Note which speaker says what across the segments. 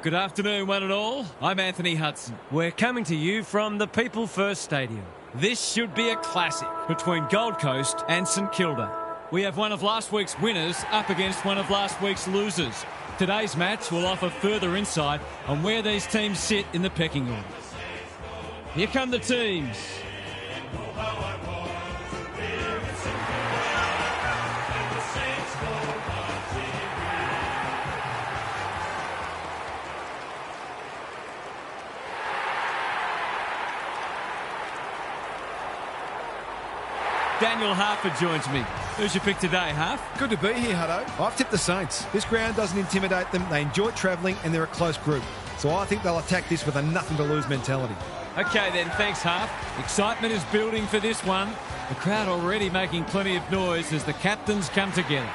Speaker 1: Good afternoon, one and all. I'm Anthony Hudson.
Speaker 2: We're coming to you from the People First Stadium.
Speaker 1: This should be a classic between Gold Coast and St Kilda. We have one of last week's winners up against one of last week's losers. Today's match will offer further insight on where these teams sit in the pecking order. Here come the teams. Daniel Harford joins me. Who's your pick today, Harf?
Speaker 3: Good to be here, Hutto. I've tipped the Saints. This ground doesn't intimidate them. They enjoy travelling and they're a close group. So I think they'll attack this with a nothing-to-lose mentality.
Speaker 1: OK then, thanks, Harf. Excitement is building for this one. The crowd already making plenty of noise as the captains come together.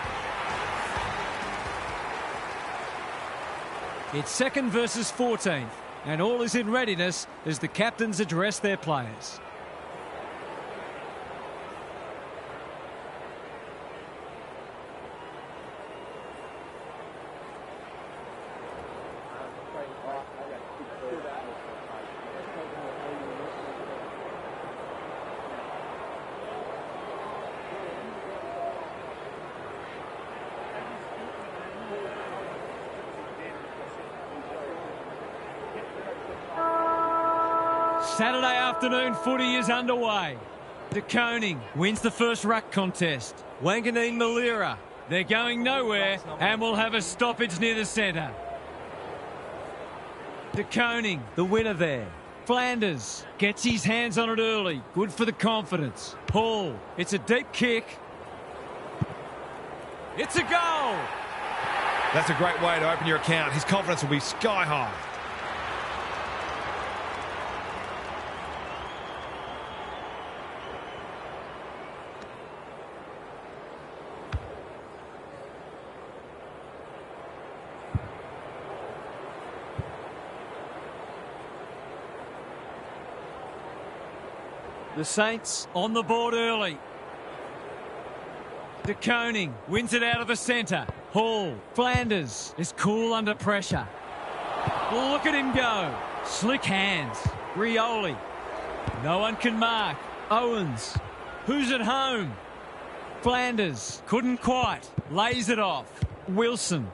Speaker 1: It's 2nd versus 14th, and all is in readiness as the captains address their players. Saturday afternoon footy is underway. De Koning wins the first ruck contest. Wanganeen Malira, they're going nowhere and will have a stoppage near the centre. De Koning, the winner there. Flanders gets his hands on it early. Good for the confidence. Hall, it's a deep kick. It's a goal!
Speaker 3: That's a great way to open your account. His confidence will be sky high.
Speaker 1: The Saints on the board early. De Koning wins it out of the centre. Hall, Flanders is cool under pressure. Look at him go. Slick hands. Rioli. No one can mark. Owens. Who's at home? Flanders couldn't quite. Lays it off. Wilson.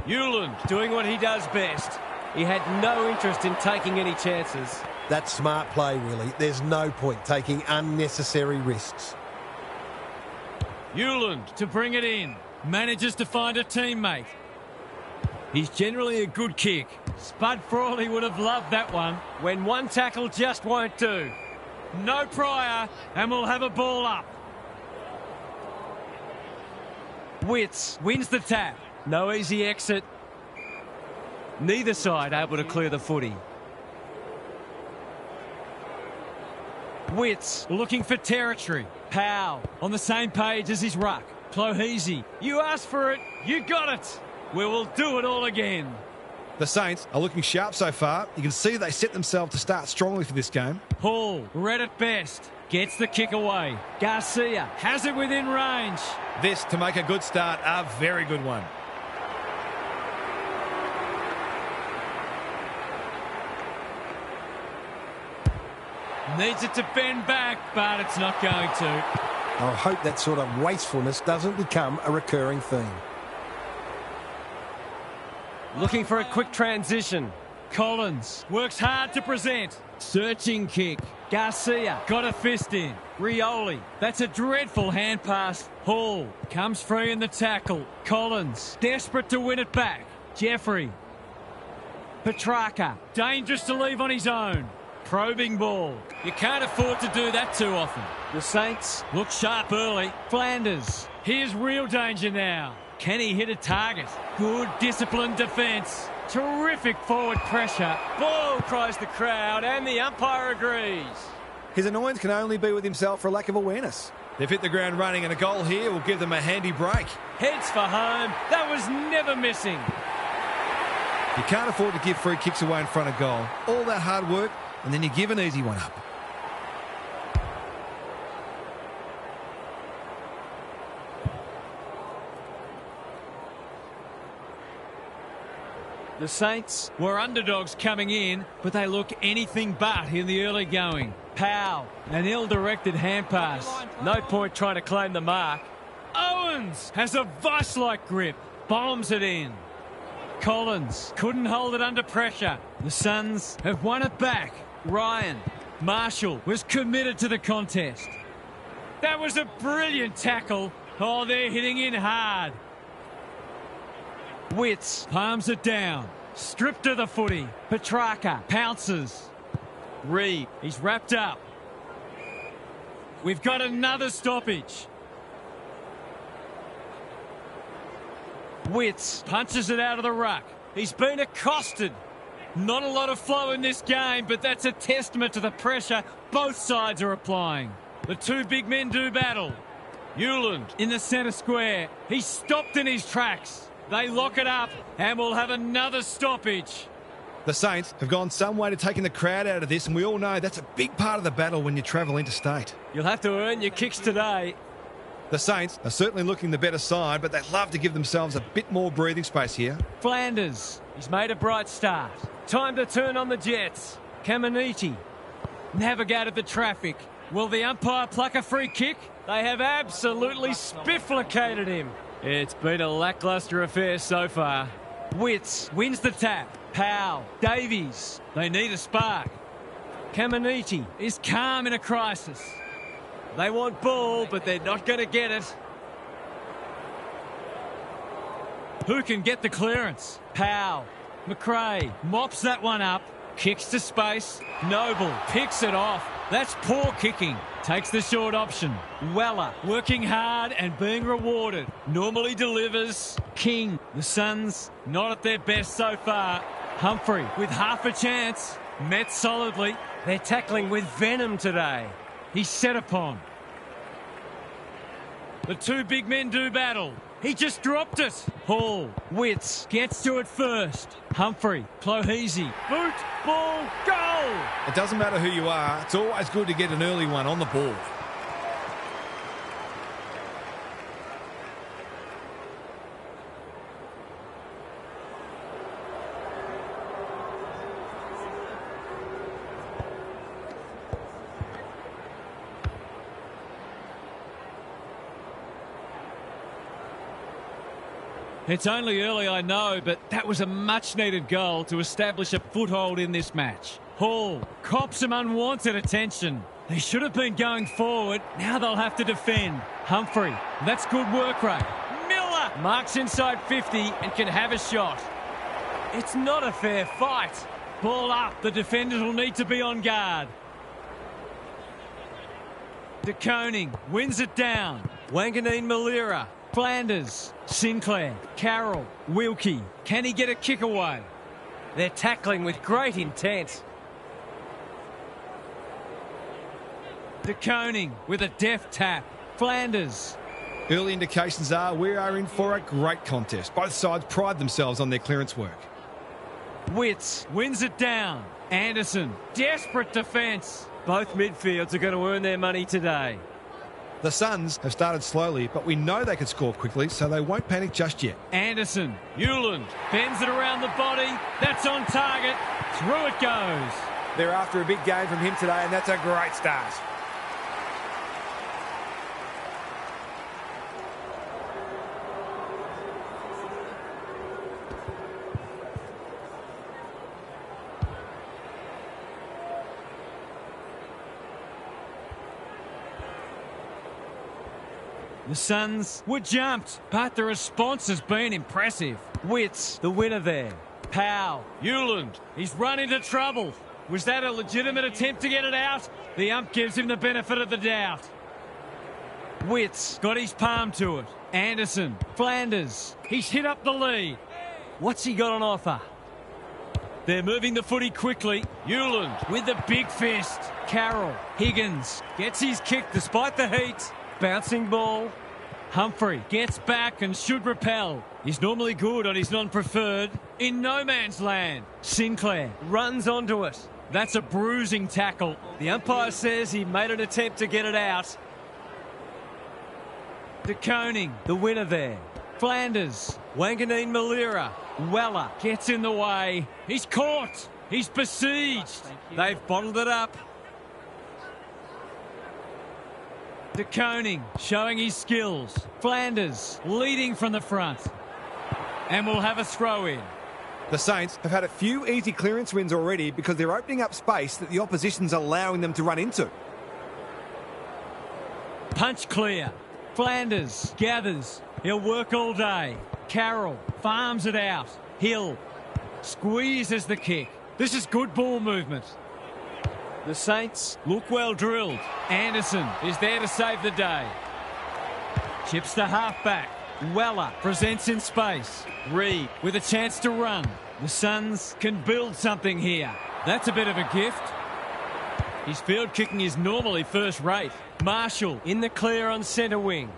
Speaker 1: Hewland doing what he does best.
Speaker 2: He had no interest in taking any chances.
Speaker 4: That's smart play, really. There's no point taking unnecessary risks.
Speaker 1: Hewland to bring it in. Manages to find a teammate. He's generally a good kick. Spud Frawley would have loved that one. When one tackle just won't do. No prior, and we'll have a ball up. Witts wins the tap. No easy exit. Neither side able to clear the footy. Witts looking for territory. Powell on the same page as his ruck. Clohese, you asked for it, you got it. We will do it all again.
Speaker 3: The Saints are looking sharp so far. You can see they set themselves to start strongly for this game.
Speaker 1: Hall, read it best. Gets the kick away. Garcia has it within range.
Speaker 3: This, to make a good start, a very good one.
Speaker 1: Needs it to bend back, but it's not going to.
Speaker 4: I hope that sort of wastefulness doesn't become a recurring theme.
Speaker 2: Looking for a quick transition.
Speaker 1: Collins works hard to present. Searching kick. Garcia got a fist in. Rioli, that's a dreadful hand pass. Hall comes free in the tackle. Collins desperate to win it back. Jeffrey. Petrarca dangerous to leave on his own. Probing ball. You can't afford to do that too often. The Saints look sharp early. Flanders. Here's real danger now. Can he hit a target? Good disciplined defence. Terrific forward pressure. Ball, cries the crowd, and the umpire agrees.
Speaker 3: His annoyance can only be with himself for a lack of awareness. They've hit the ground running, and a goal here will give them a handy break.
Speaker 1: Heads for home. That was never missing.
Speaker 3: You can't afford to give free kicks away in front of goal. All that hard work, and then you give an easy one up.
Speaker 1: The Saints were underdogs coming in, but they look anything but in the early going. Powell, an ill-directed hand pass.
Speaker 2: No point trying to claim the mark.
Speaker 1: Owens has a vice-like grip. Bombs it in. Collins couldn't hold it under pressure. The Suns have won it back. Ryan. Marshall was committed to the contest. That was a brilliant tackle. Oh, they're hitting in hard. Witts palms it down. Stripped of the footy. Petrarca pounces. Reed, he's wrapped up. We've got another stoppage. Witts punches it out of the ruck. He's been accosted. Not a lot of flow in this game, but that's a testament to the pressure both sides are applying. The two big men do battle. Hewland in the centre square. He's stopped in his tracks. They lock it up and we'll have another stoppage.
Speaker 3: The Saints have gone some way to taking the crowd out of this, and we all know that's a big part of the battle when you travel interstate.
Speaker 2: You'll have to earn your kicks today.
Speaker 3: The Saints are certainly looking the better side, but they'd love to give themselves a bit more breathing space here.
Speaker 1: Flanders,
Speaker 2: He's made a bright start. Time to turn on the Jets. Caminiti
Speaker 1: navigated the traffic. Will the umpire pluck a free kick?
Speaker 2: They have absolutely spifflicated him. It's been a lacklustre affair so far.
Speaker 1: Witts wins the tap. Powell, Davies, they need a spark.
Speaker 2: Caminiti
Speaker 1: Is calm in a crisis.
Speaker 2: They want ball, but they're not going to get it.
Speaker 1: Who can get the clearance? Powell. McRae mops that one up. Kicks to space. Noble picks it off. That's poor kicking. Takes the short option. Weller working hard and being rewarded. Normally delivers. King. The Suns not at their best so far. Humphrey with half a chance. Met solidly.
Speaker 2: They're tackling with venom today.
Speaker 1: He's set upon. The two big men do battle. He just dropped it. Hall. Witts gets to it first. Humphrey. Clohesi. Boot. Ball. Goal.
Speaker 3: It doesn't matter who you are. It's always good to get an early one on the board.
Speaker 1: It's only early, I know, but that was a much-needed goal to establish a foothold in this match. Hall cops some unwanted attention. They should have been going forward. Now they'll have to defend. Humphrey, that's good work rate. Miller
Speaker 2: Marks inside 50 and can have a shot. It's not a fair fight.
Speaker 1: Ball up. The defenders will need to be on guard. De Koning wins it down. Wanganeen Malira. Flanders. Sinclair. Carroll. Wilkie. Can he get a kick away?
Speaker 2: They're tackling with great intent.
Speaker 1: De Koning with a deft tap. Flanders.
Speaker 3: Early indications are we are in for a great contest. Both sides pride themselves on their clearance work.
Speaker 1: Witts wins it down. Anderson. Desperate defence.
Speaker 2: Both midfields are going to earn their money today.
Speaker 3: The Suns have started slowly, but we know they can score quickly, so they won't panic just yet.
Speaker 1: Anderson. Hewland bends it around the body. That's on target. Through it goes.
Speaker 3: They're after a big game from him today, and that's a great start.
Speaker 1: The Suns were jumped, but the response has been impressive. Witts, the winner there. Powell. Hewland. He's run into trouble. Was that a legitimate attempt to get it out? The ump gives him the benefit of the doubt. Witts got his palm to it. Anderson. Flanders. He's hit up the lead. What's he got on offer? They're moving the footy quickly. Hewland with the big fist. Carroll. Higgins gets his kick despite the heat. Bouncing ball. Humphrey gets back and should repel. He's normally good on his non-preferred. In no man's land. Sinclair runs onto it. That's a bruising tackle.
Speaker 2: The umpire says he made an attempt to get it out.
Speaker 1: De Koning, the winner there. Flanders. Wanganeen Malira. Weller gets in the way. He's caught. He's besieged. They've bottled it up. De Koning showing his skills. Flanders leading from the front. And we'll have a throw in.
Speaker 3: The Saints have had a few easy clearance wins already because they're opening up space that the opposition's allowing them to run into.
Speaker 1: Punch clear. Flanders gathers. He'll work all day. Carroll farms it out. Hill squeezes the kick. This is good ball movement. The Saints look well drilled. Anderson is there to save the day. Chips the halfback. Weller presents in space. Reed with a chance to run. The Suns can build something here. That's a bit of a gift. His field kicking is normally first rate. Marshall in the clear on centre wing.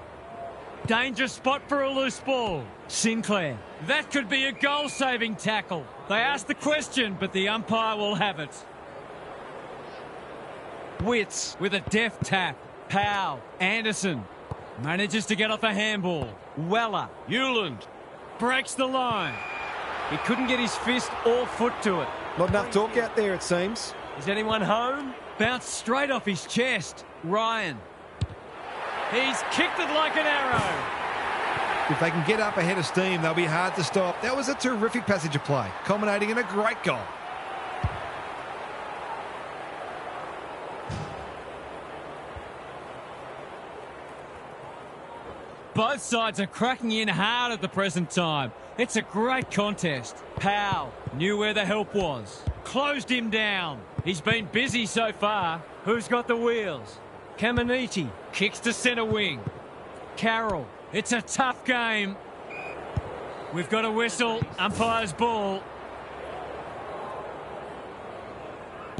Speaker 1: Danger spot for a loose ball. Sinclair. That could be a goal-saving tackle. They asked the question, but the umpire will have it. Witts with a deft tap. Powell. Anderson manages to get off a handball. Weller. Hewland breaks the line. He couldn't get his fist or foot to it.
Speaker 3: Not enough talk out there, it seems.
Speaker 1: Is anyone home? Bounced straight off his chest. Ryan. He's kicked it like an arrow.
Speaker 3: If they can get up ahead of steam, they'll be hard to stop. That was a terrific passage of play, culminating in a great goal.
Speaker 1: Both sides are cracking in hard at the present time. It's a great contest. Powell knew where the help was. Closed him down. He's been busy so far. Who's got the wheels? Caminiti kicks to centre wing. Carroll. It's a tough game. We've got a whistle. Umpire's ball.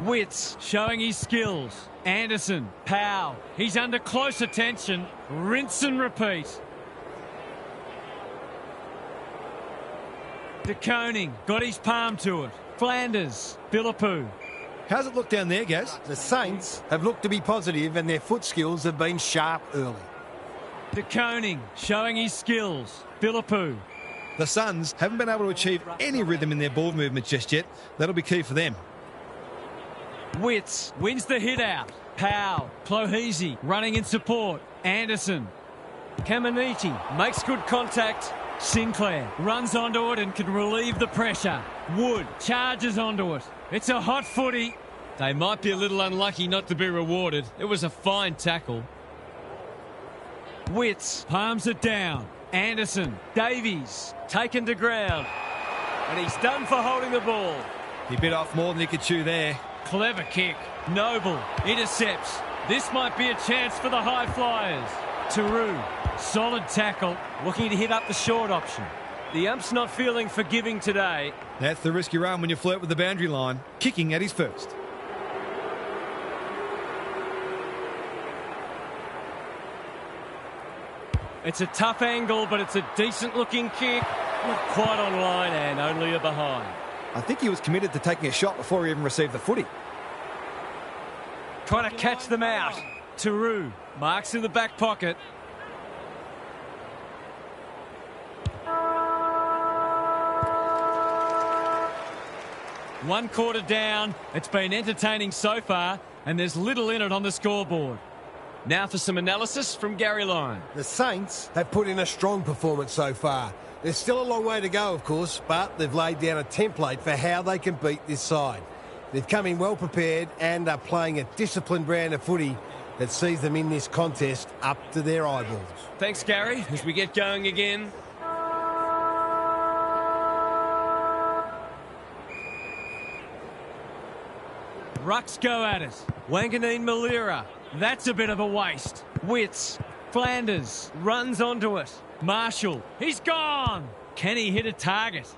Speaker 1: Witts showing his skills. Anderson. Powell. He's under close attention. Rinse and repeat. De Koning got his palm to it. Flanders. Philippou.
Speaker 3: How's it look down there, Gaz?
Speaker 4: The Saints have looked to be positive and their foot skills have been sharp early.
Speaker 1: De Koning showing his skills. Philippou.
Speaker 3: The Suns haven't been able to achieve any rhythm in their ball movements just yet. That'll be key for them.
Speaker 1: Witts wins the hit out. Powell. Clohese running in support. Anderson. Caminiti makes good contact. Sinclair runs onto it and can relieve the pressure. Wood charges onto it. It's a hot footy.
Speaker 2: They might be a little unlucky not to be rewarded. It was a fine tackle.
Speaker 1: Witts palms it down. Anderson. Davies taken to ground. And he's done for holding the ball.
Speaker 3: He bit off more than he could chew there.
Speaker 1: Clever kick. Noble intercepts. This might be a chance for the high flyers. Taru. Solid tackle. Looking to hit up the short option. The ump's not feeling forgiving today.
Speaker 3: That's the risk you run when you flirt with the boundary line. Kicking at his first.
Speaker 1: It's a tough angle, but it's a decent looking kick. Not quite on line and only a behind.
Speaker 3: I think he was committed to taking a shot before he even received the footy.
Speaker 1: Trying to catch them out. Taru marks in the back pocket. One quarter down. It's been entertaining so far, and there's little in it on the scoreboard. Now for some analysis from Gary Lyon.
Speaker 4: The Saints have put in a strong performance so far. There's still a long way to go, of course, but they've laid down a template for how they can beat this side. They've come in well prepared and are playing a disciplined brand of footy that sees them in this contest up to their eyeballs.
Speaker 1: Thanks, Gary. As we get going again. Rucks go at it. Wanganeen Malira. That's a bit of a waste. Witts. Flanders runs onto it. Marshall. He's gone. Can he hit a target?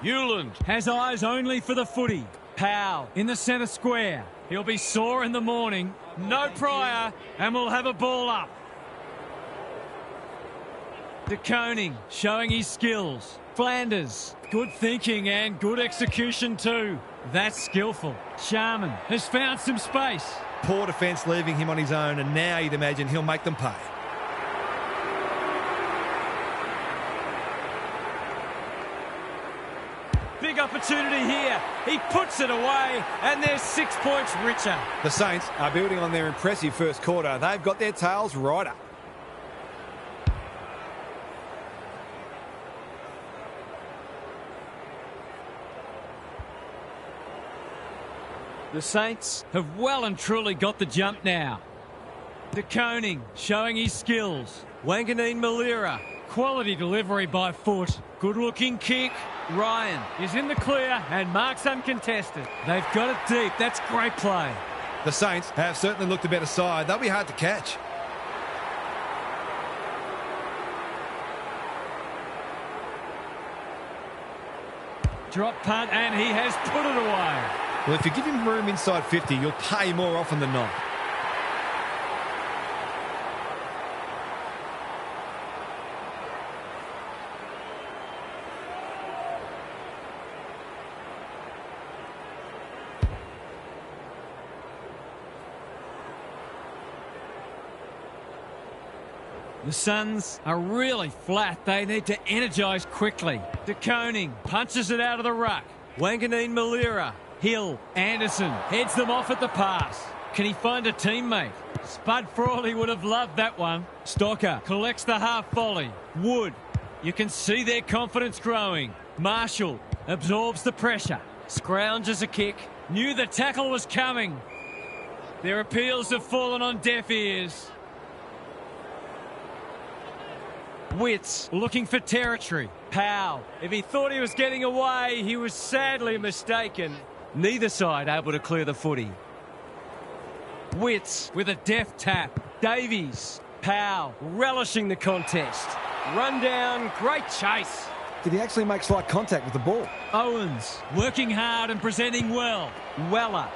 Speaker 1: Hewland has eyes only for the footy. Powell in the centre square. He'll be sore in the morning. No prior, and we'll have a ball up. De Koning showing his skills. Flanders. Good thinking and good execution too. That's skillful. Sharman has found some space.
Speaker 3: Poor defence leaving him on his own, and now you'd imagine he'll make them pay.
Speaker 1: Big opportunity here. He puts it away, and they're 6 points richer.
Speaker 3: The Saints are building on their impressive first quarter. They've got their tails right up.
Speaker 1: The Saints have well and truly got the jump now. De Koning showing his skills. Wanganeen Malira. Quality delivery by foot. Good-looking kick. Ryan is in the clear and marks uncontested. They've got it deep. That's great play.
Speaker 3: The Saints have certainly looked a better side. They'll be hard to catch.
Speaker 1: Drop punt, and he has put it away.
Speaker 3: Well, if you give him room inside 50, you'll pay more often than not.
Speaker 1: The Suns are really flat. They need to energise quickly. De Koning punches it out of the ruck. Wanganeen Malira. Hill. Anderson heads them off at the pass. Can he find a teammate? Spud Frawley would have loved that one. Stocker collects the half volley. Wood. You can see their confidence growing. Marshall absorbs the pressure. Scrounges a kick. Knew the tackle was coming. Their appeals have fallen on deaf ears. Witts looking for territory. Powell, if he thought he was getting away, he was sadly mistaken. Neither side able to clear the footy. Witts with a deft tap. Davies. Powell relishing the contest. Run down, great chase.
Speaker 3: Did he actually make slight contact with the ball?
Speaker 1: Owens working hard and presenting well. Weller.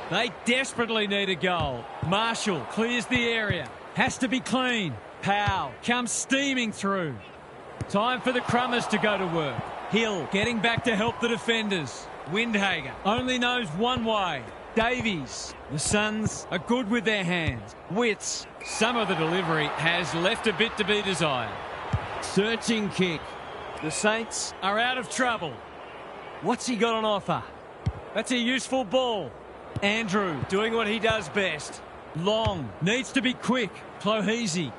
Speaker 1: They desperately need a goal. Marshall clears the area. Has to be clean. Powell comes steaming through. Time for the Crummers to go to work. Hill getting back to help the defenders. Windhager only knows one way. Davies. The Suns are good with their hands. Witts. Some of the delivery has left a bit to be desired. Searching kick. The Saints are out of trouble. What's he got on offer? That's a useful ball. Andrew doing what he does best. Long needs to be quick. Clohese.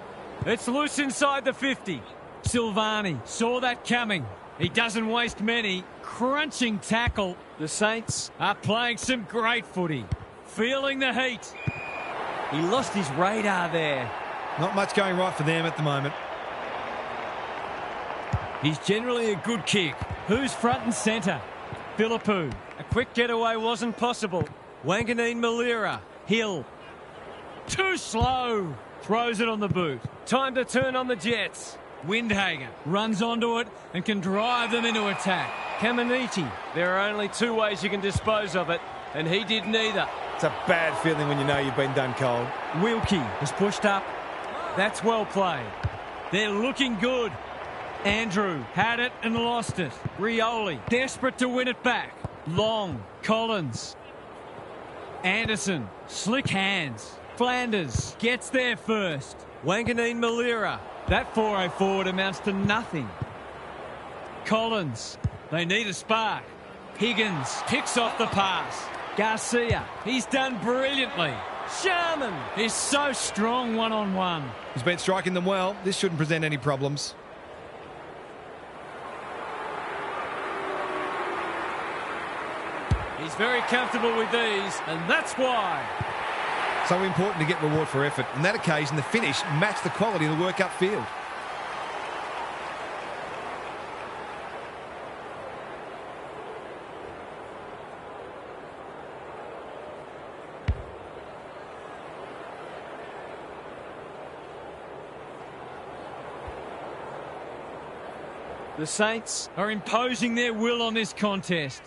Speaker 1: It's loose inside the 50. Silvani saw that coming. He doesn't waste many. Crunching tackle. The Saints are playing some great footy. Feeling the heat. He lost his radar there.
Speaker 3: Not much going right for them at the moment.
Speaker 1: He's generally a good kick. Who's front and centre? Philippou. A quick getaway wasn't possible. Wanganeen Malira. Hill. Too slow. Throws it on the boot. Time to turn on the Jets. Windhager runs onto it and can drive them into attack. Caminiti. There are only two ways you can dispose of it, and he did neither.
Speaker 3: It's a bad feeling when you know you've been done cold.
Speaker 1: Wilkie is pushed up. That's well played. They're looking good. Andrew had it and lost it. Rioli desperate to win it back. Long. Collins. Anderson. Slick hands. Flanders gets there first. Wanganeen Malira. That 4-0 forward amounts to nothing. Collins. They need a spark. Higgins picks off the pass. Garcia. He's done brilliantly. Sharman is so strong one-on-one.
Speaker 3: He's been striking them well. This shouldn't present any problems.
Speaker 1: He's very comfortable with these, and that's why.
Speaker 3: So important to get reward for effort. On that occasion, the finish matched the quality of the work upfield.
Speaker 1: The Saints are imposing their will on this contest.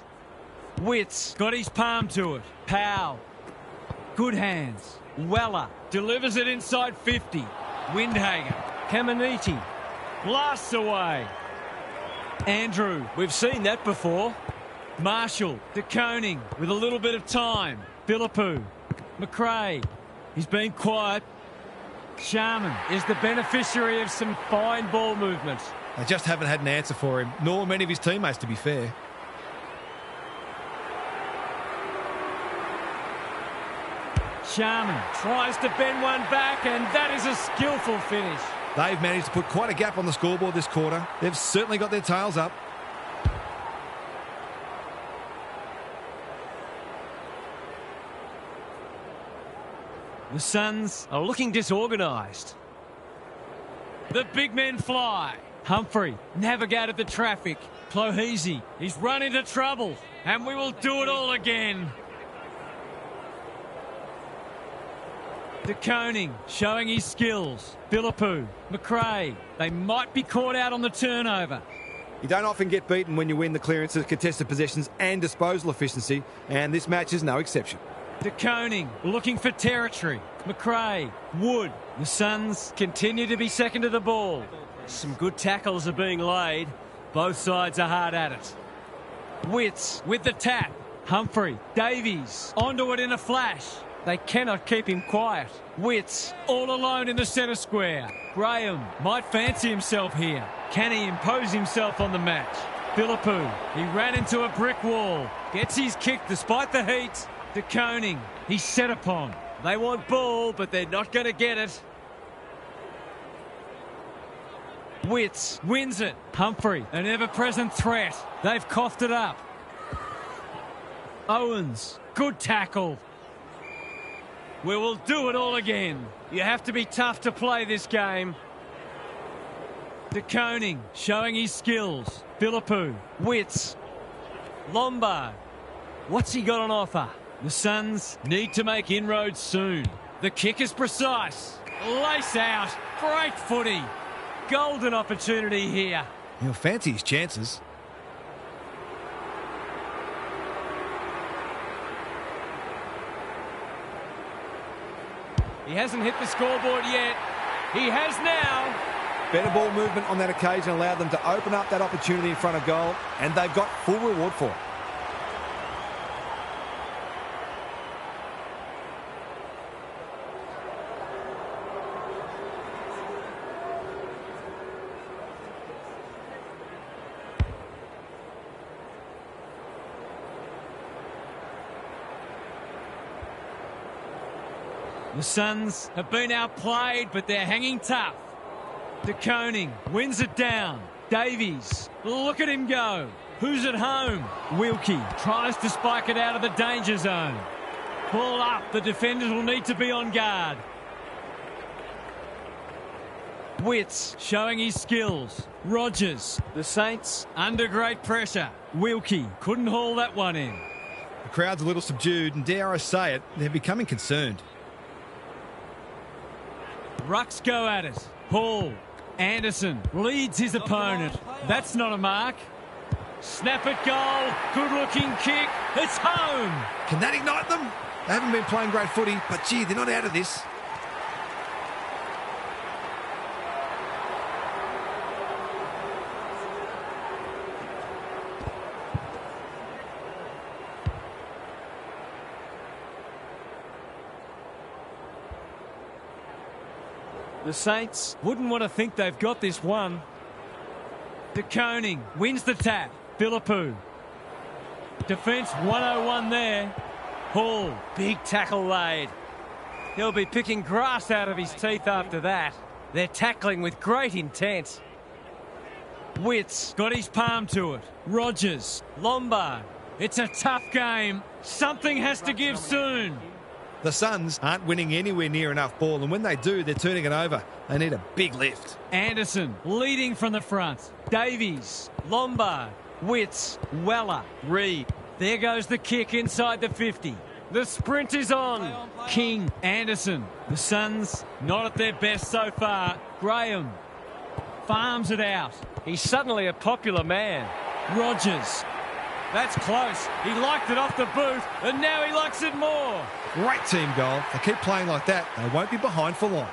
Speaker 1: Witts got his palm to it. Powell. Good hands. Weller delivers it inside 50. Windhager. Caminiti. Blasts away. Andrew. We've seen that before. Marshall. De Koning with a little bit of time. Philippou. McRae. He's been quiet. Sharman is the beneficiary of some fine ball movement.
Speaker 3: They just haven't had an answer for him, nor many of his teammates, to be fair.
Speaker 2: Sharman tries to bend one back, and that is a skillful finish.
Speaker 3: They've managed to put quite a gap on the scoreboard this quarter. They've certainly got their tails up.
Speaker 2: The Suns are looking disorganised.
Speaker 1: The big men fly. Humphrey navigated the traffic. Clohese, he's run into trouble. And we will do it all again. De Koning showing his skills. Philippou, McRae, they might be caught out on the turnover.
Speaker 3: You don't often get beaten when you win the clearances, contested possessions and disposal efficiency, and this match is no exception.
Speaker 1: De Koning looking for territory. McRae, Wood. The Suns continue to be second to the ball.
Speaker 2: Some good tackles are being laid. Both sides are hard at it.
Speaker 1: Witts with the tap. Humphrey, Davies, onto it in a flash. They cannot keep him quiet. Witts all alone in the centre square. Graham might fancy himself here. Can he impose himself on the match? Philippou, he ran into a brick wall. Gets his kick despite the heat. De Koning, he's set upon.
Speaker 2: They want ball, but they're not going to get it.
Speaker 1: Witts wins it. Humphrey, an ever-present threat. They've coughed it up. Owens, good tackle. We will do it all again. You have to be tough to play this game. De Koning showing his skills. Philippou, Witts, Lombard. What's he got on offer? The Suns need to make inroads soon. The kick is precise. Lace out. Great footy. Golden opportunity here.
Speaker 3: He'll fancy his chances.
Speaker 1: He hasn't hit the scoreboard yet. He has now.
Speaker 3: Better ball movement on that occasion allowed them to open up that opportunity in front of goal, and they've got full reward for it.
Speaker 1: The Suns have been outplayed, but they're hanging tough. De Koning wins it down. Davies, look at him go. Who's at home? Wilkie tries to spike it out of the danger zone. Ball up, the defenders will need to be on guard. Witts showing his skills. Rogers, the Saints under great pressure. Wilkie couldn't haul that one in.
Speaker 3: The crowd's a little subdued, and dare I say it, they're becoming concerned.
Speaker 1: Rucks go at it. Hall. Anderson leads his opponent. That's not a mark. Snap at goal. Good looking kick. It's home.
Speaker 3: Can that ignite them? They haven't been playing great footy, but gee, they're not out of this.
Speaker 1: The Saints wouldn't want to think they've got this one. De Koning wins the tap. Philippou. Defence 101 there. Hall, big tackle laid. He'll be picking grass out of his teeth after that. They're tackling with great intent. Witts got his palm to it. Rogers, Lombard. It's a tough game. Something has to give soon.
Speaker 3: The Suns aren't winning anywhere near enough ball, and when they do, they're turning it over. They need a big lift.
Speaker 1: Anderson leading from the front. Davies, Lombard, Witts, Weller, Reed. There goes the kick inside the 50. The sprint is on. King, Anderson. The Suns not at their best so far. Graham farms it out. He's suddenly a popular man. Rogers. That's close. He liked it off the boot, and now he likes it more.
Speaker 3: Great team goal. They keep playing like that, they won't be behind for long.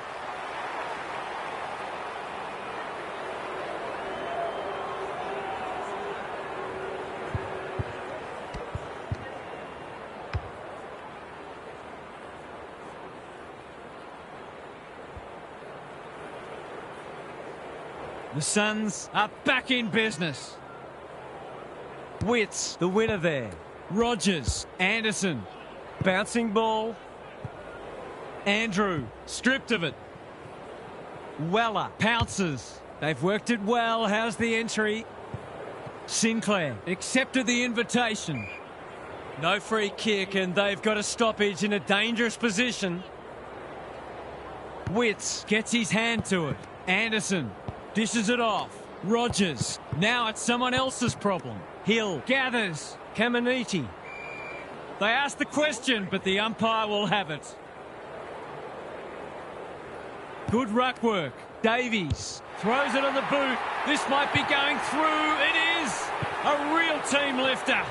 Speaker 1: The Suns are back in business. Witts, the winner there. Rogers, Anderson. Bouncing ball. Andrew, stripped of it. Weller pounces. They've worked it well. How's the entry? Sinclair accepted the invitation. No free kick, and they've got a stoppage in a dangerous position. Witts gets his hand to it. Anderson dishes it off. Rogers. Now it's someone else's problem. Hill gathers. Caminiti. They ask the question, but the umpire will have it. Good ruck work. Davies throws it on the boot. This might be going through. It is a real team lifter.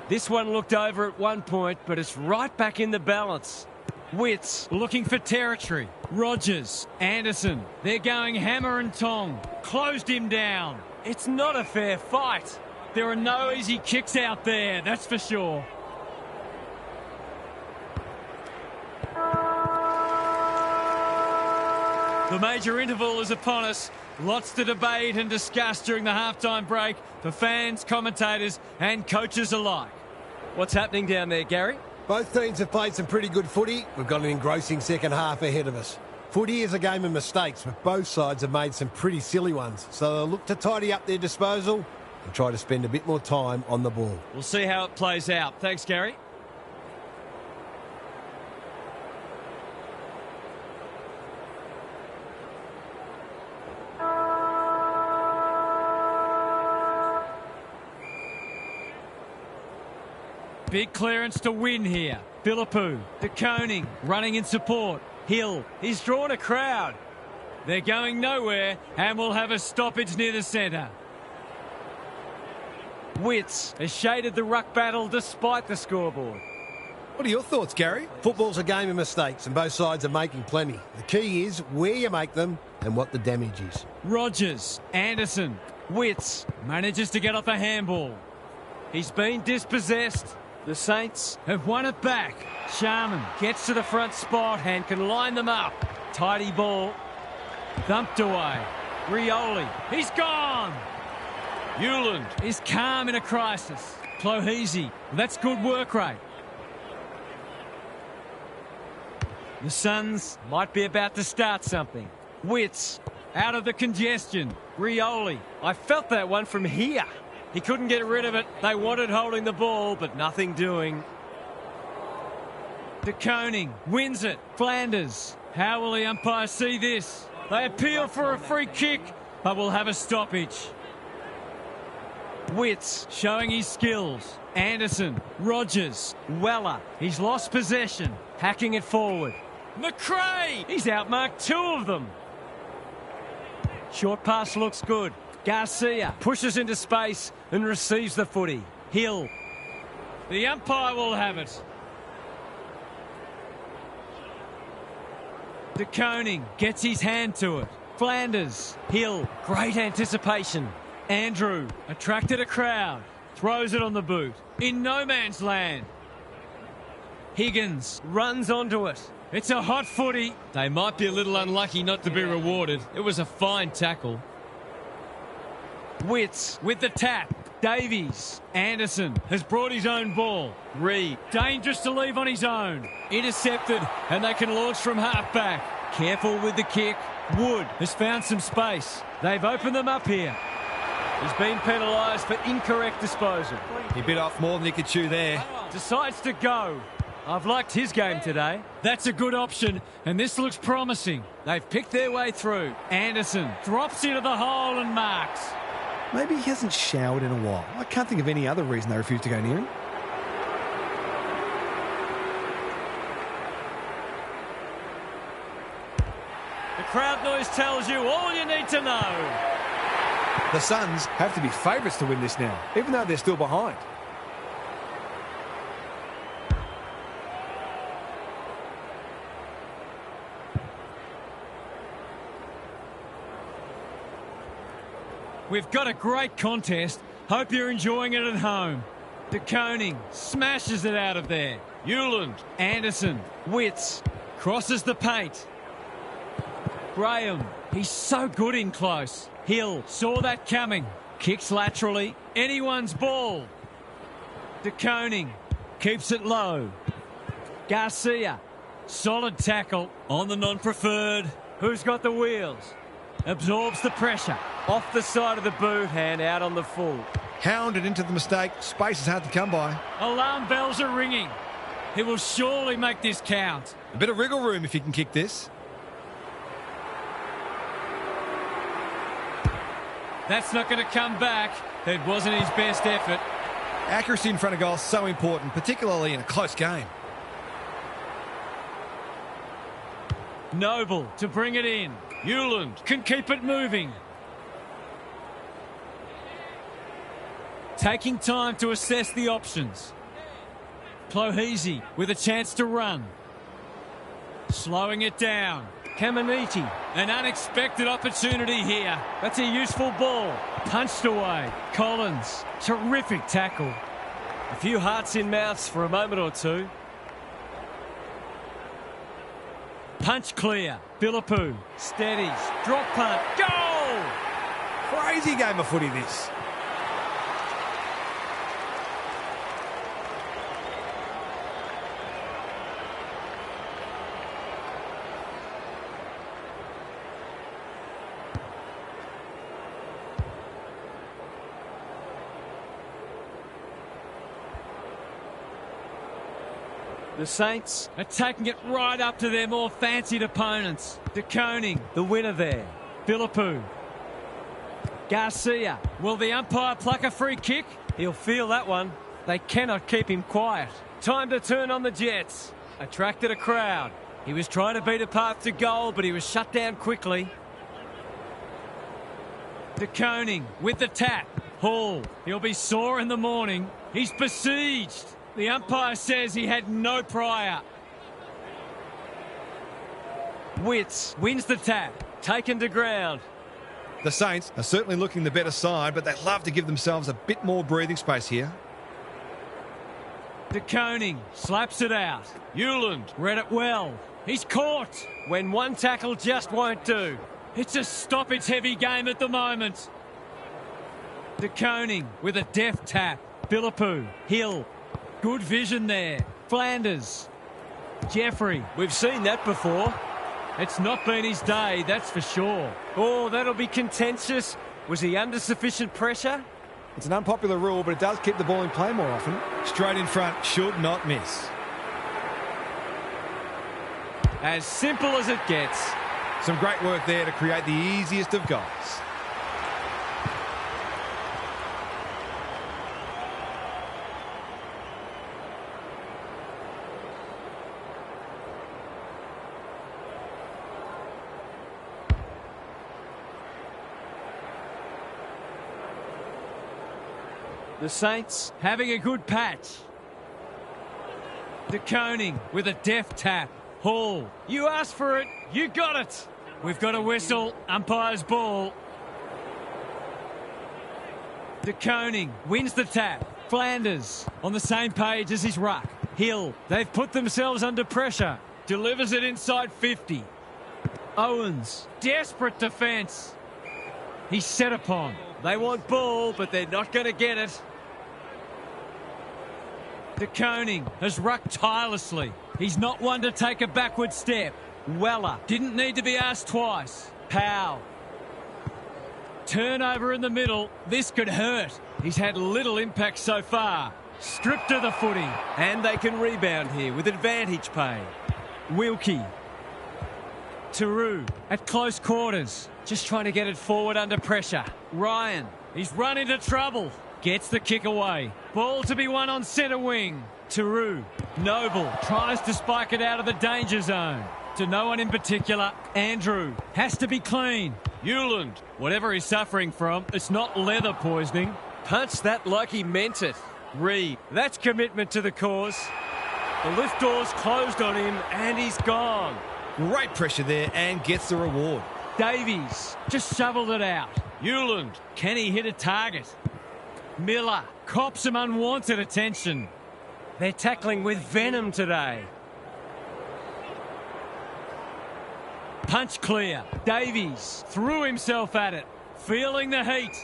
Speaker 1: This one looked over at one point, but it's right back in the balance. Witts looking for territory. Rogers, Anderson, they're going hammer and tong. Closed him down. It's not a fair fight. There are no easy kicks out there, that's for sure. The major interval is upon us. Lots to debate and discuss during the halftime break for fans, commentators and coaches alike. What's happening down there, Gary?
Speaker 4: Both teams have played some pretty good footy. We've got an engrossing second half ahead of us. Footy is a game of mistakes, but both sides have made some pretty silly ones. So they'll look to tidy up their disposal and try to spend a bit more time on the ball.
Speaker 1: We'll see how it plays out. Thanks, Gary. Big clearance to win here. Philippou, De Koning running in support. Hill, he's drawn a crowd. They're going nowhere and will have a stoppage near the centre. Witts has shaded the ruck battle despite the scoreboard.
Speaker 3: What are your thoughts, Gary?
Speaker 4: Football's a game of mistakes and both sides are making plenty. The key is where you make them and what the damage is.
Speaker 1: Rogers, Anderson, Witts manages to get off a handball. He's been dispossessed. The Saints have won it back. Sharman gets to the front spot and can line them up. Tidy ball. Thumped away. Rioli. He's gone. Hewland is calm in a crisis. Clohesi. That's good work rate. The Suns might be about to start something. Witts out of the congestion. Rioli. I felt that one from here. He couldn't get rid of it. They wanted holding the ball, but nothing doing. De Koning wins it. Flanders. How will the umpire see this? They appeal for a free kick, but will have a stoppage. Witts showing his skills. Anderson. Rogers. Weller. He's lost possession. Hacking it forward. McRae. He's outmarked two of them. Short pass looks good. Garcia pushes into space and receives the footy. Hill. The umpire will have it. De Koning gets his hand to it. Flanders. Hill. Great anticipation. Andrew attracted a crowd. Throws it on the boot. In no man's land. Higgins runs onto it. It's a hot footy.
Speaker 2: They might be a little unlucky not to be rewarded. It was a fine tackle.
Speaker 1: Witts with the tap. Davies. Anderson has brought his own ball. Reed. Dangerous to leave on his own. Intercepted and they can launch from half-back. Careful with the kick. Wood has found some space. They've opened them up here. He's been penalised for incorrect disposal.
Speaker 3: He bit off more than he could chew there.
Speaker 1: Decides to go. I've liked his game today. That's a good option, and this looks promising. They've picked their way through. Anderson drops into the hole and marks.
Speaker 5: Maybe he hasn't showered in a while. I can't think of any other reason they refuse to go near him.
Speaker 1: The crowd noise tells you all you need to know.
Speaker 5: The Suns have to be favourites to win this now, even though they're still behind.
Speaker 1: We've got a great contest. Hope you're enjoying it at home. De Koning smashes it out of there. Hewland. Anderson. Witts. Crosses the paint. Graham, he's so good in close. Hill saw that coming. Kicks laterally. Anyone's ball. De Koning keeps it low. Garcia, solid tackle on the non-preferred. Who's got the wheels? Absorbs the pressure.
Speaker 2: Off the side of the boot and out on the full.
Speaker 3: Hounded into the mistake. Space is hard to come by.
Speaker 1: Alarm bells are ringing. He will surely make this count.
Speaker 3: A bit of wriggle room if he can kick this.
Speaker 1: That's not going to come back. It wasn't his best effort.
Speaker 3: Accuracy in front of goal is so important, particularly in a close game.
Speaker 1: Noble to bring it in. Hewland can keep it moving. Taking time to assess the options. Clohesi with a chance to run. Slowing it down. Caminiti, an unexpected opportunity here. That's a useful ball. Punched away. Collins, terrific tackle.
Speaker 2: A few hearts in mouths for a moment or two.
Speaker 1: Punch clear. Philippou steadies. Drop punt. Goal!
Speaker 3: Crazy game of footy this.
Speaker 1: The Saints are taking it right up to their more fancied opponents. De Koning, the winner there. Philippou. Garcia. Will the umpire pluck a free kick?
Speaker 2: He'll feel that one.
Speaker 1: They cannot keep him quiet.
Speaker 2: Time to turn on the Jets. Attracted a crowd.
Speaker 1: He was trying to beat a path to goal, but he was shut down quickly. De Koning with the tap. Hall. He'll be sore in the morning. He's besieged. The umpire says he had no prior. Witts wins the tap.
Speaker 2: Taken to ground.
Speaker 3: The Saints are certainly looking the better side, but they'd love to give themselves a bit more breathing space here.
Speaker 1: De Koning slaps it out. Hewland read it well. He's caught.
Speaker 2: When one tackle just won't do.
Speaker 1: It's a stoppage-heavy game at the moment. De Koning with a deft tap. Philippou. Hill. Good vision there. Flanders. Jeffrey.
Speaker 2: We've seen that before.
Speaker 1: It's not been his day, that's for sure.
Speaker 2: Oh, that'll be contentious. Was he under sufficient pressure?
Speaker 3: It's an unpopular rule, but it does keep the ball in play more often. Straight in front, should not miss.
Speaker 1: As simple as it gets.
Speaker 3: Some great work there to create the easiest of goals.
Speaker 1: The Saints having a good patch. De Koning with a deft tap. Hall. You asked for it. You got it. We've got a whistle. Umpire's ball. De Koning wins the tap. Flanders on the same page as his ruck. Hill. They've put themselves under pressure. Delivers it inside 50. Owens. Desperate defence. He's set upon.
Speaker 2: They want ball, but they're not going to get it.
Speaker 1: De Koning has rucked tirelessly. He's not one to take a backward step. Weller didn't need to be asked twice. Powell. Turnover in the middle. This could hurt. He's had little impact so far. Stripped of the footy.
Speaker 2: And they can rebound here with advantage pay.
Speaker 1: Wilkie. Taru at close quarters. Just trying to get it forward under pressure. Ryan. He's run into trouble. Gets the kick away. Ball to be won on centre wing. Taru. Noble tries to spike it out of the danger zone. To no one in particular. Andrew has to be clean. Hewland. Whatever he's suffering from, it's not leather poisoning.
Speaker 2: Punched that like he meant it. Reed. That's commitment to the cause. The lift door's closed on him and he's gone.
Speaker 3: Great pressure there and gets the reward.
Speaker 1: Davies just shoveled it out. Hewland. Can he hit a target? Miller cops some unwanted attention.
Speaker 2: They're tackling with venom today.
Speaker 1: Punch clear. Davies threw himself at it. Feeling the heat.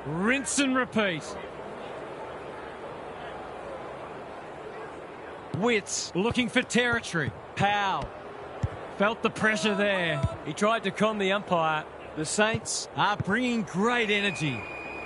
Speaker 1: Rinse and repeat. Witts looking for territory. Powell felt the pressure there.
Speaker 2: He tried to con the umpire. The Saints
Speaker 1: Are bringing great energy.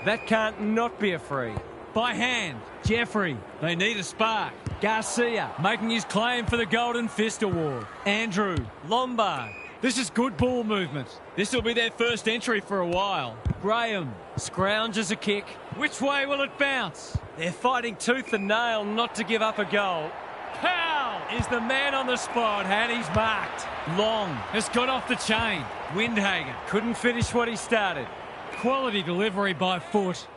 Speaker 2: that can't not be a free.
Speaker 1: By hand, Jeffrey. They need a spark. Garcia making his claim for the Golden Fist Award. Andrew Lombard. This is good ball movement. This will be their first entry for a while. Graham scrounges a kick. Which way will it bounce?
Speaker 2: They're fighting tooth and nail not to give up a goal.
Speaker 1: Powell is the man on the spot and he's marked. Long has got off the chain. Windhagen
Speaker 2: Couldn't finish what he started.
Speaker 1: quality delivery by foot.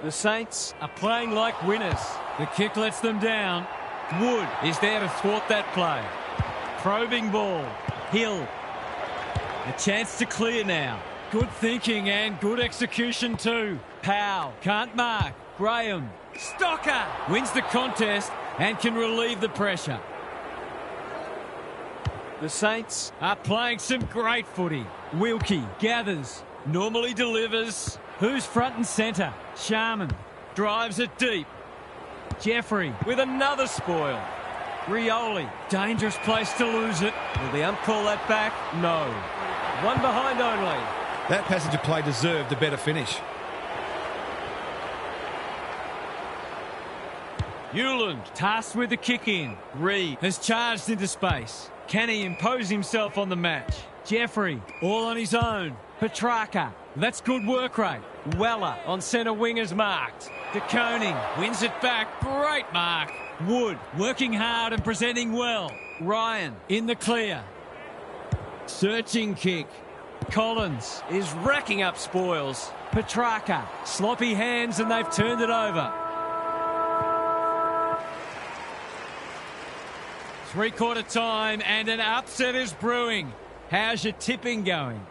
Speaker 2: The Saints are playing like winners.
Speaker 1: The kick lets them down. Wood is there to thwart that play. Probing ball. Hill. A chance to clear now. Good thinking and good execution too. Powell can't mark. Graham. Stocker wins the contest and can relieve the pressure.
Speaker 2: The Saints
Speaker 1: Are playing some great footy. Wilkie gathers. Normally delivers. Who's front and centre? Sharman drives it deep. Jeffrey
Speaker 2: with another spoil.
Speaker 1: Rioli. Dangerous place to lose it.
Speaker 2: Will the ump call that back? No. One behind only.
Speaker 3: That passage of play deserved a better finish.
Speaker 1: Hewland tasked with the kick in. Reed has charged into space. Can he impose himself on the match? Jeffrey all on his own. Petrarca. That's good work rate.
Speaker 2: Weller on centre wing is marked.
Speaker 1: De Koning wins it back. Great mark. Wood working hard and presenting well. Ryan in the clear. Searching kick. Collins
Speaker 2: Is racking up spoils.
Speaker 1: Petrarca. Sloppy hands and they've turned it over. Three-quarter time and an upset is brewing. How's your tipping going?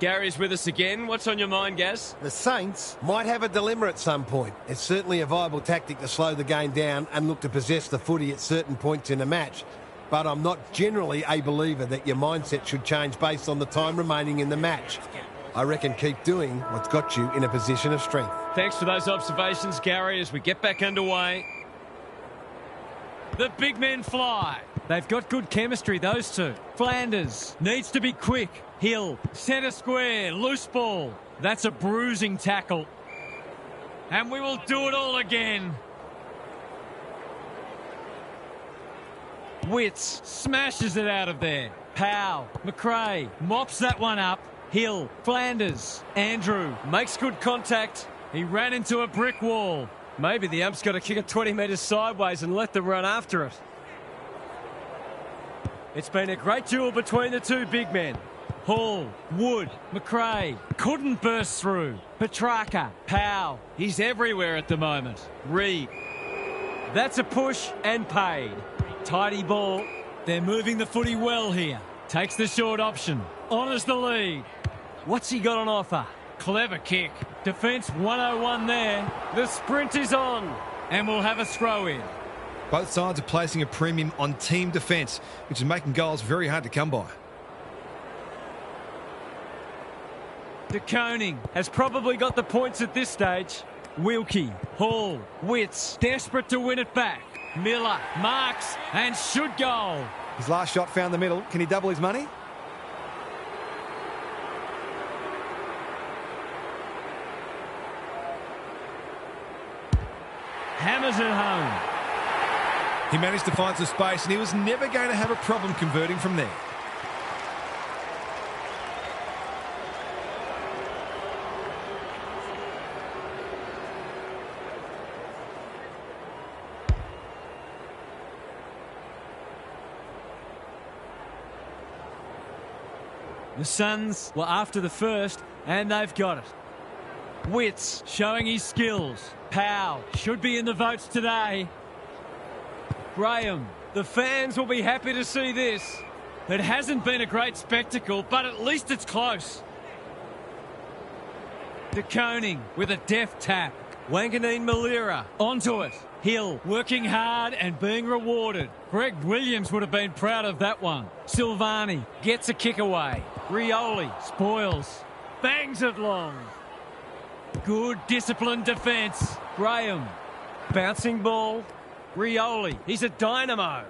Speaker 2: Gary's with us again. What's on your mind, Gaz?
Speaker 4: The Saints might have a dilemma at some point. It's certainly a viable tactic to slow the game down and look to possess the footy at certain points in a match. But I'm not generally a believer that your mindset should change based on the time remaining in the match. I reckon keep doing what's got you in a position of strength.
Speaker 2: Thanks for those observations, Gary, as we get back underway.
Speaker 1: The big men fly. They've got good chemistry, those two. Flanders needs to be quick. Hill, centre square, loose ball. That's a bruising tackle. And we will do it all again. Witts smashes it out of there. Powell, McRae mops that one up. Hill, Flanders, Andrew makes good contact. He ran into a brick wall.
Speaker 2: Maybe the ump's got to kick it 20 metres sideways and let them run after it. It's been a great duel between the two big men.
Speaker 1: Hall, Wood, McRae couldn't burst through. Petrarca, Powell, he's everywhere at the moment. Reed,
Speaker 2: That's a push and paid.
Speaker 1: tidy ball. They're moving the footy well here. Takes the short option. Honours the lead. What's he got on offer? Clever kick. Defence 101 there.
Speaker 2: The sprint is on.
Speaker 1: And we'll have a throw in.
Speaker 3: Both sides are placing a premium on team defence, which is making goals very hard to come by.
Speaker 1: De Koning
Speaker 2: Has probably got the points at this stage.
Speaker 1: Wilkie, Hall, Witts, desperate to win it back. Miller marks and should goal.
Speaker 3: His last shot found the middle. Can he double his money?
Speaker 1: Hammers it home.
Speaker 3: He managed to find some space and he was never going to have a problem converting from there.
Speaker 1: The Suns were after the first, and they've got it. Witts showing his skills. Powell should be in the votes today. Graham,
Speaker 2: The fans will be happy to see this.
Speaker 1: it hasn't been a great spectacle, but at least it's close. De Koning with a deft tap. Wanganeen Malira onto it. Hill working hard and being rewarded. Greg Williams would have been proud of that one. Silvani gets a kick away. Rioli spoils. Bangs it long. Good disciplined defence. Graham. Bouncing ball. Rioli. He's a dynamo.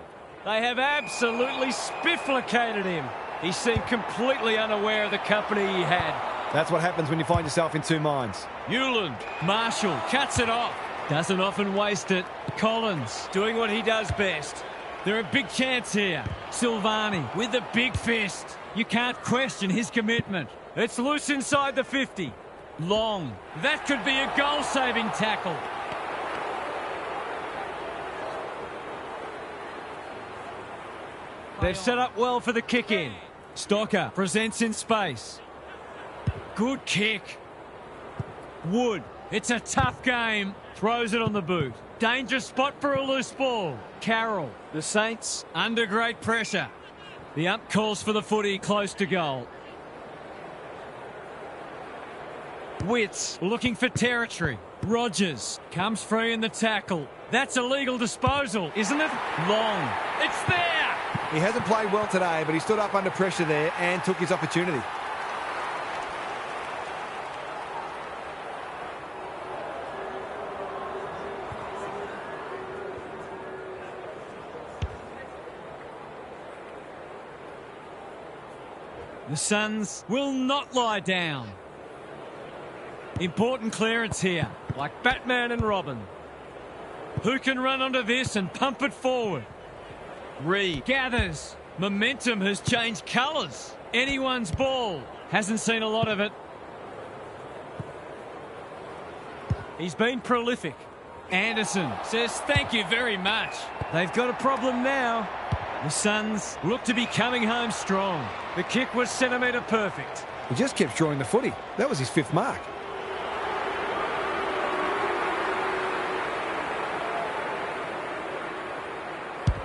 Speaker 1: They have absolutely spifflicated him. He seemed completely unaware of the company he had.
Speaker 5: That's what happens when you find yourself in two minds.
Speaker 1: Newland. Marshall cuts it off. Doesn't often waste it. Collins doing what he does best. They're a big chance here. Silvani with a big fist. You can't question his commitment. It's loose inside the 50. Long. That could be a goal-saving tackle. They've set up well for the kick-in. Stocker presents in space. Good kick. Wood. It's a tough game. Throws it on the boot. Dangerous spot for a loose ball. Carroll. The Saints under great pressure. The ump calls for the footy close to goal. Witts looking for territory. Rogers comes free in the tackle. That's a legal disposal, isn't it? Long. It's there!
Speaker 5: He hasn't played well today, but he stood up under pressure there and took his opportunity.
Speaker 1: The Suns will not lie down. Important clearance here, like Batman and Robin. Who can run onto this and pump it forward? Reed gathers. Momentum has changed colours. Anyone's ball. Hasn't seen a lot of it. He's been prolific. Anderson says thank you very much. They've got a problem now. The Suns look to be coming home strong. The kick was centimetre perfect.
Speaker 5: He just kept drawing the footy. That was his 5th mark.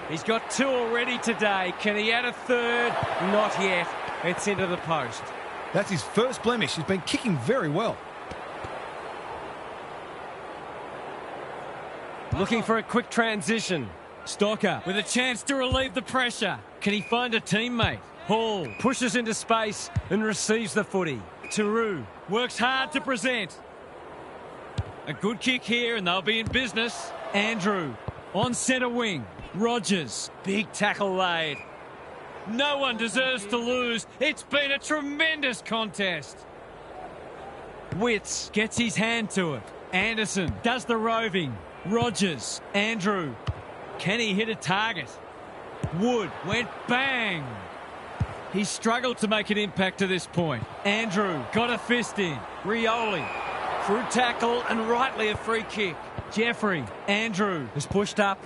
Speaker 2: He's got 2 already today. Can he add a 3rd? Not yet. It's into the post.
Speaker 3: That's his first blemish. He's been kicking very well.
Speaker 2: Looking for a quick transition.
Speaker 1: Stocker with a chance to relieve the pressure. Can he find a teammate? Hall pushes into space and receives the footy. Taru works hard to present. A good kick here and they'll be in business. Andrew on centre wing. Rogers, big tackle laid. No one deserves to lose. It's been a tremendous contest. Witts gets his hand to it. Anderson does the roving. Rogers, Andrew. Can he hit a target? Wood went bang. He struggled to make an impact to this point. Andrew got a fist in. Rioli through tackle and rightly a free kick. Jeffrey, Andrew has pushed up.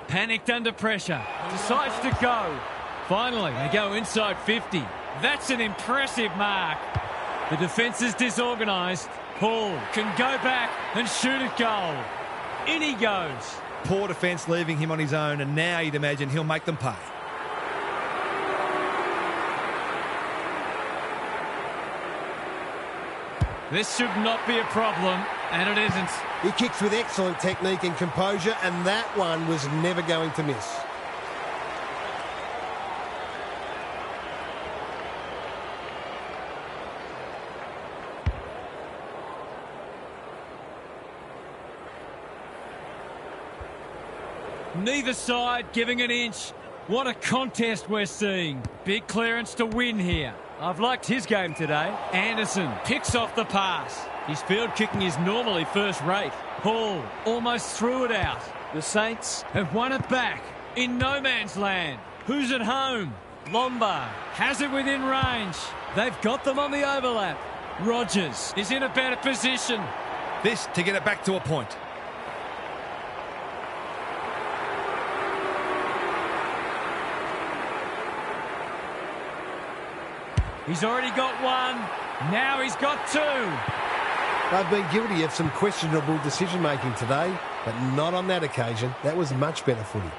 Speaker 1: Panicked under pressure. Decides to go. Finally, they go inside 50. That's an impressive mark. The defence is disorganised. Hall can go back and shoot a goal. In he goes.
Speaker 3: Poor defence leaving him on his own, and now you'd imagine he'll make them pay.
Speaker 1: This should not be a problem, and it isn't.
Speaker 4: He kicks with excellent technique and composure, and that one was never going to miss.
Speaker 1: Neither side giving an inch. What a contest we're seeing. Big clearance to win here. I've liked his game today. Anderson picks off the pass. His field kicking is normally first rate. Hall almost threw it out. The Saints have won it back in no man's land. Who's at home? Lombard has it within range. They've got them on the overlap. Rogers is in a better position.
Speaker 3: This to get it back to a point.
Speaker 1: He's already got one. Now he's got 2.
Speaker 4: They've been guilty of some questionable decision-making today, but not on that occasion. That was much better footy.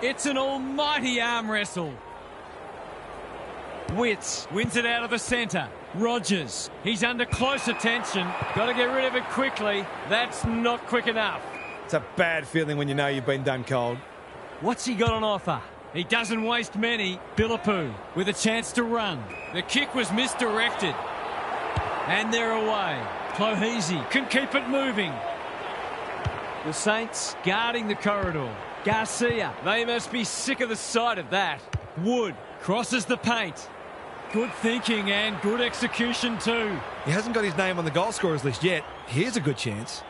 Speaker 1: It's an almighty arm wrestle. Witts wins it out of the centre. Rogers, he's under close attention. Got to get rid of it quickly. That's not quick enough.
Speaker 5: It's a bad feeling when you know you've been done cold.
Speaker 1: What's he got on offer? He doesn't waste many. Philippou with a chance to run. The kick was misdirected. And they're away. Clohesi can keep it moving. The Saints guarding the corridor. Garcia, they must be sick of the sight of that. Wood crosses the paint. Good thinking and good execution too.
Speaker 3: He hasn't got his name on the goal scorers list yet. Here's a good chance.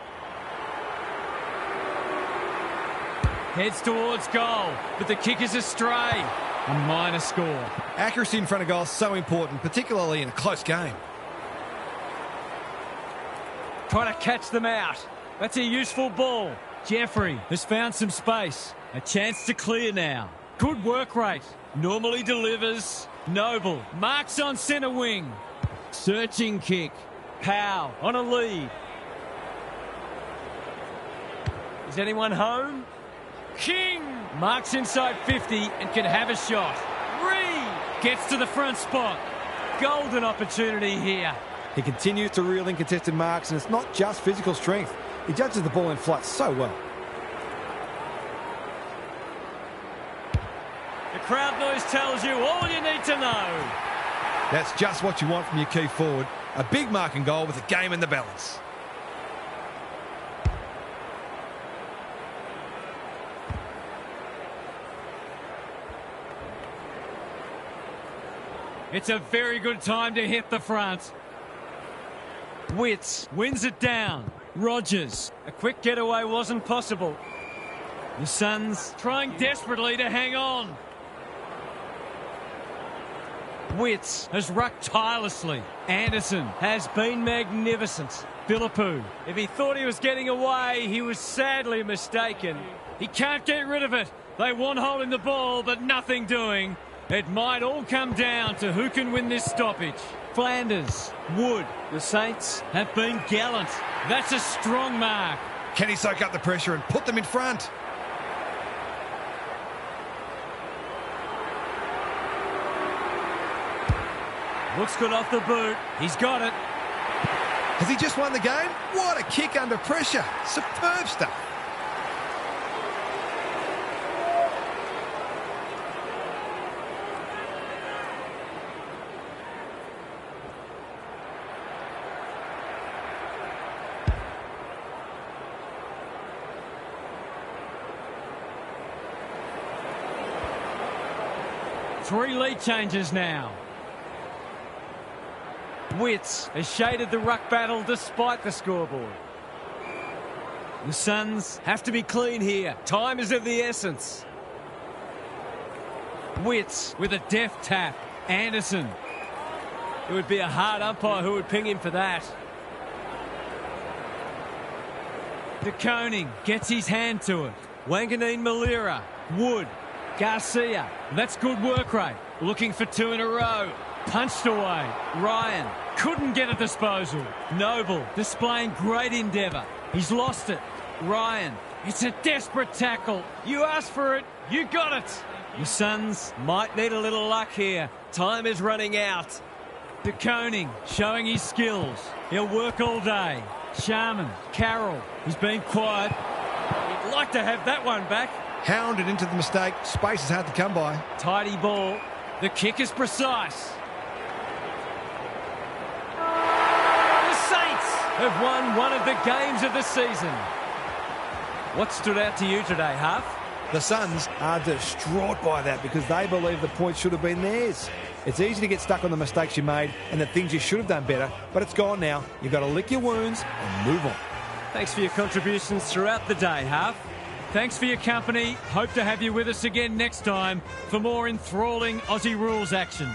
Speaker 1: Heads towards goal, but the kick is astray. A minor score.
Speaker 3: Accuracy in front of goal is so important, particularly in a close game.
Speaker 1: Trying to catch them out. That's a useful ball. Jeffrey has found some space. A chance to clear now. Good work rate. Normally delivers. Noble marks on centre wing. Searching kick. Powell on a lead. Is anyone home? King marks inside 50 and can have a shot. Reed gets to the front spot. Golden opportunity here.
Speaker 5: He continues to reel in contested marks, and it's not just physical strength. He judges the ball in flight so well.
Speaker 1: The crowd noise tells you all you need to know.
Speaker 3: That's just what you want from your key forward. A big marking goal with a game in the balance.
Speaker 1: It's a very good time to hit the front. Witts wins it down. Rogers. A quick getaway wasn't possible. The Suns trying desperately to hang on. Witts has rucked tirelessly. Anderson has been magnificent. Philippou, if he thought he was getting away, he was sadly mistaken. He can't get rid of it. They want hold in the ball, but nothing doing. It might all come down to who can win this stoppage. Flanders, Wood. The Saints have been gallant. That's a strong mark.
Speaker 3: Can he soak up the pressure and put them in front?
Speaker 1: Looks good off the boot. He's got it.
Speaker 3: Has he just won the game? What a kick under pressure. Superb stuff.
Speaker 1: Three lead changes now. Witts has shaded the ruck battle despite the scoreboard. The Suns have to be clean here. Time is of the essence. Witts with a deft tap. Anderson. It would be a hard umpire who would ping him for that. De Koning gets his hand to it. Wanganeen Malira. Wood. Garcia. That's good work rate. Looking for two in a row. Punched away. Ryan couldn't get a disposal. Noble displaying great endeavour. He's lost it. Ryan. It's a desperate tackle. You asked for it. You got it. The Suns might need a little luck here. Time is running out. De Koning showing his skills. He'll work all day. Sharman. Carroll. He's been quiet. He'd like to have that one back.
Speaker 3: Hounded into the mistake. Space is hard to come by.
Speaker 1: Tidy ball. The kick is precise. The Saints have won one of the games of the season. What stood out to you today, Huff?
Speaker 5: The Suns are distraught by that because they believe the points should have been theirs. It's easy to get stuck on the mistakes you made and the things you should have done better, but it's gone now. You've got to lick your wounds and move on.
Speaker 1: Thanks for your contributions throughout the day, Huff. Thanks for your company. Hope to have you with us again next time for more enthralling Aussie rules action.